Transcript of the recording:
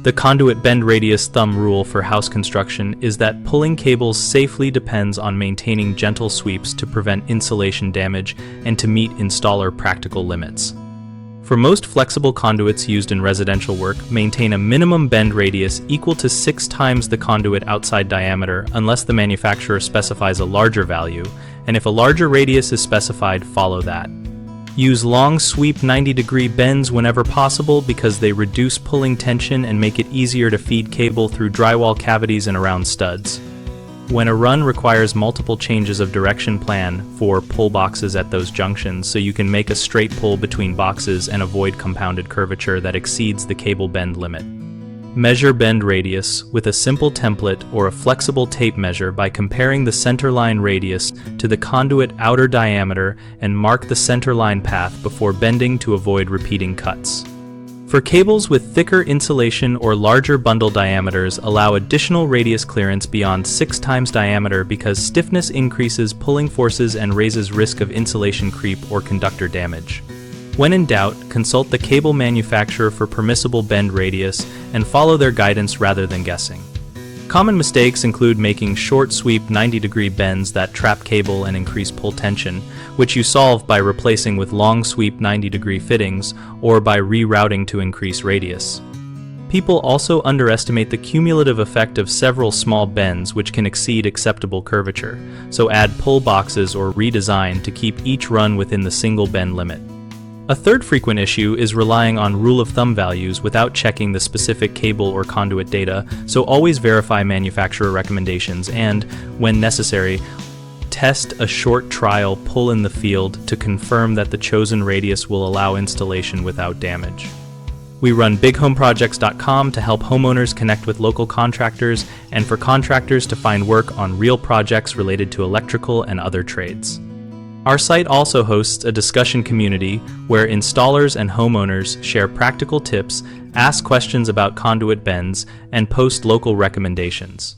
The conduit bend radius thumb rule for house construction is that pulling cables safely depends on maintaining gentle sweeps to prevent insulation damage and to meet installer practical limits. For most flexible conduits used in residential work, maintain a minimum bend radius equal to 6 times the conduit outside diameter unless the manufacturer specifies a larger value, and if a larger radius is specified, follow that. Use long sweep 90-degree bends whenever possible because they reduce pulling tension and make it easier to feed cable through drywall cavities and around studs. When a run requires multiple changes of direction, plan for pull boxes at those junctions so you can make a straight pull between boxes and avoid compounded curvature that exceeds the cable bend limit. Measure bend radius with a simple template or a flexible tape measure by comparing the centerline radius to the conduit outer diameter and mark the centerline path before bending to avoid repeating cuts. For cables with thicker insulation or larger bundle diameters, allow additional radius clearance beyond 6 times diameter because stiffness increases pulling forces and raises risk of insulation creep or conductor damage. When in doubt, consult the cable manufacturer for permissible bend radius and follow their guidance rather than guessing. Common mistakes include making short sweep 90-degree bends that trap cable and increase pull tension, which you solve by replacing with long sweep 90-degree fittings or by rerouting to increase radius. People also underestimate the cumulative effect of several small bends which can exceed acceptable curvature, so add pull boxes or redesign to keep each run within the single bend limit. A third frequent issue is relying on rule of thumb values without checking the specific cable or conduit data, so always verify manufacturer recommendations and, when necessary, test a short trial pull in the field to confirm that the chosen radius will allow installation without damage. We run bighomeprojects.com to help homeowners connect with local contractors and for contractors to find work on real projects related to electrical and other trades. Our site also hosts a discussion community where installers and homeowners share practical tips, ask questions about conduit bends, and post local recommendations.